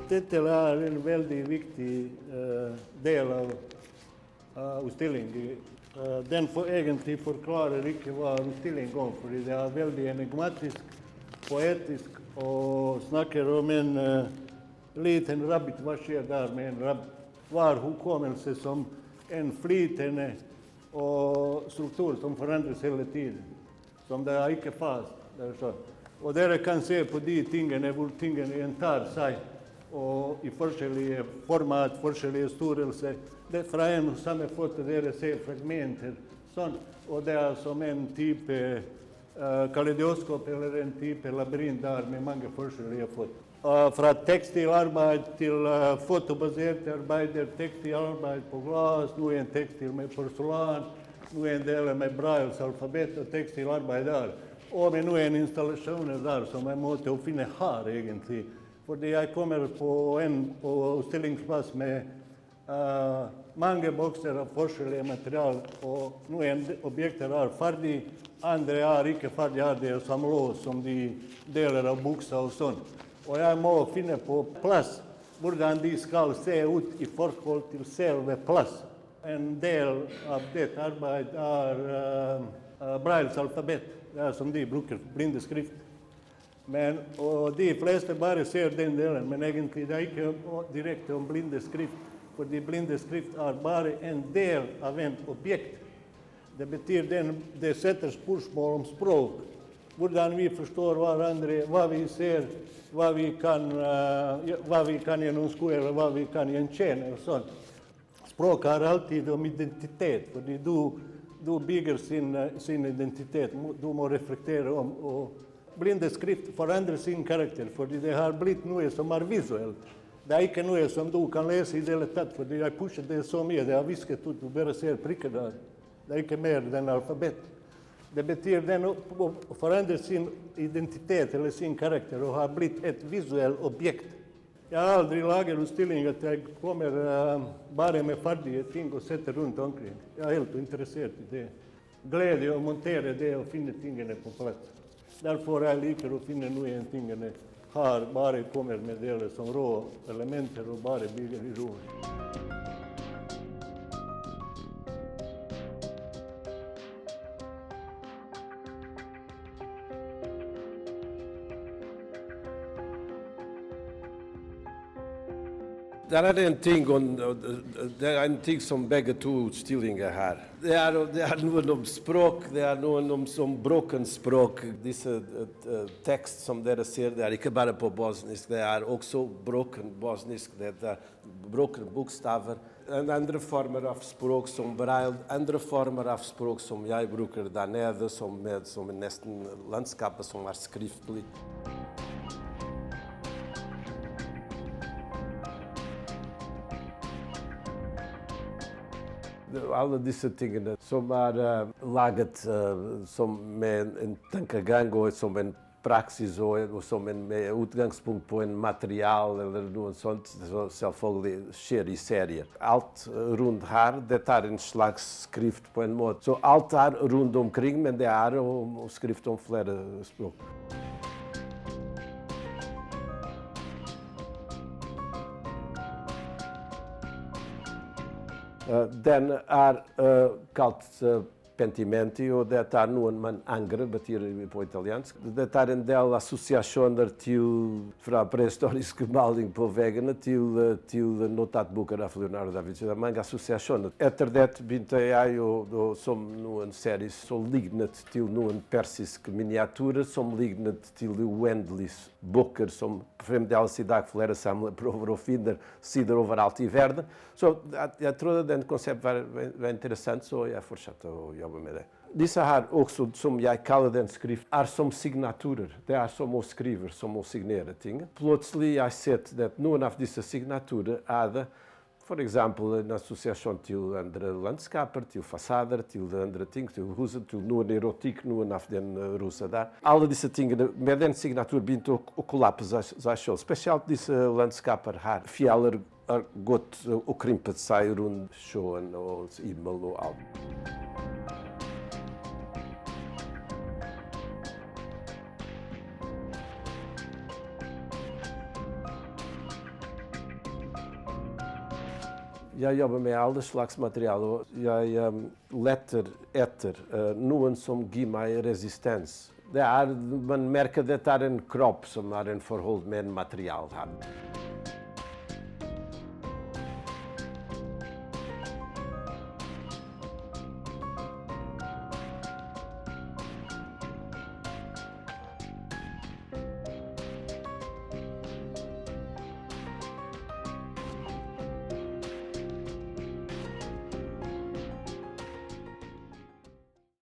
Tittel er en veldig viktig del av utstillingen. Den egentlig forklarer ikke hva utstillingen går, fordi det er veldig enigmatisk, poetisk, og snakker om en liten rabbit. Hva skjer der med en rabbit? Var hukommelse som en flytende og struktur som forandres hele tiden, som det er ikke fast. Og dere kan se på de tingene hvor tingene gjentar seg, og i forskjellige format, forskjellige størrelser. Det fra en og samme foto dere ser fragmenter, sånn, og det er som en type kaleidoskop eller en type labyrint der med mange forskjellige foto. Fra tekstilarbeid til fotobasert arbeid, tekstilarbeid på glass, noen tekstil med porselan, noen deler med Brailles alfabet og tekstilarbeid der. Og med noen installasjoner der som en måte å finne her egentlig. Fordi jeg kommer på en utstillingsplass med mange bokser av forskjellige material, og noen objekter er ferdig, andre er ikke ferdig, det er som lås som de deler av buksa og sånn. Og jeg må finne på plass hvordan de skal se ut i forhold til selve plass. En del av dette arbeidet er Brailles alfabet, det er som de bruker blindeskrift. Og de fleste bare ser den delen, men egentlig det er ikke direkte om blindeskrift, fordi blindeskrift er bare en del av en objekt. Det betyr det setter spørsmål om språk, hvordan vi forstår hverandre, hva vi ser, hva vi kan gjennomskue, eller hva vi kan gjenkjenne og sånn. Språk er alltid om identitet, fordi du bygger sin identitet, du må reflektere om, og blindeskrift forandrer sin karakter, fordi det har blitt noe som er visuelt. Det er ikke noe som du kan lese i det hele tatt, fordi jeg pusher det så mye, det er visket ut, du bare ser prikker der. Det er ikke mer enn alfabet. Det betyr den å forandre sin identitet eller sin karakter og har blitt et visuelt objekt. Jeg har aldri laget utstilling at jeg kommer bare med ferdige ting og setter rundt omkring. Jeg er helt interessert i det. Glede å montere det og finne tingene på plass. Derfor jeg liker å finne noen tingene her, bare kommer med deler som rå elementer og bare bygger i ro. Det er en ting som begge to utstillinger her. Det er noen om språk, det er noen om som broken språk. Disse tekst som dere ser, det er ikke bare på bosnisk, det er også broken bosnisk, det er broken bokstaver. Andre former av språk som Braille, andre former av språk som jeg bruker der nede, som nesten landskapet som er skriftlig. Alle disse tingene som er laget med en tankegang og som en praksis og som med utgangspunkt på en material eller noe sånt, så selvfølgelig skjer i serier. Alt rundt her, dette er en slags skrift på en måte. Så alt er rundt omkring, men det er skrift om flere språk. Den er kalt pentimenti, og dette er noen man angrer, betyr på italiensk. Dette er en del assosiasjoner fra prehistorisk maling på veggene til notatboker av Leonardo da Vinci. Det er mange assosiasjoner. Etter det begynte jeg som noen serier som lignet til noen persiske miniaturer, som lignet til uendelige bøker som fremdeles i dag flere samlere prøver å finne sider overalt i verden. Så jeg trodde den konsept var interessant, så jeg fortsatte å jobbe med det. Disse her også, som jeg kaller den skrift, er som signaturer. Det er som å skrive, som å signere ting. Plutselig har jeg sett at noen av disse signaturer er det, for eksempel en assosiasjon til andre landskaper, til fasader, til andre ting, til huset, til noen erotikk, noen av den ruset der. Alle disse tingene med den signatur begynte å kollappe seg selv. Spesielt disse landskaper her. Fjeller har gått og krympet seg rundt sjøen og himmel og alt. Jeg jobber med alle slags materialer. Jeg leter etter noen som gir meg resistens. Man merker at det er en kropp som har en forhold med material her.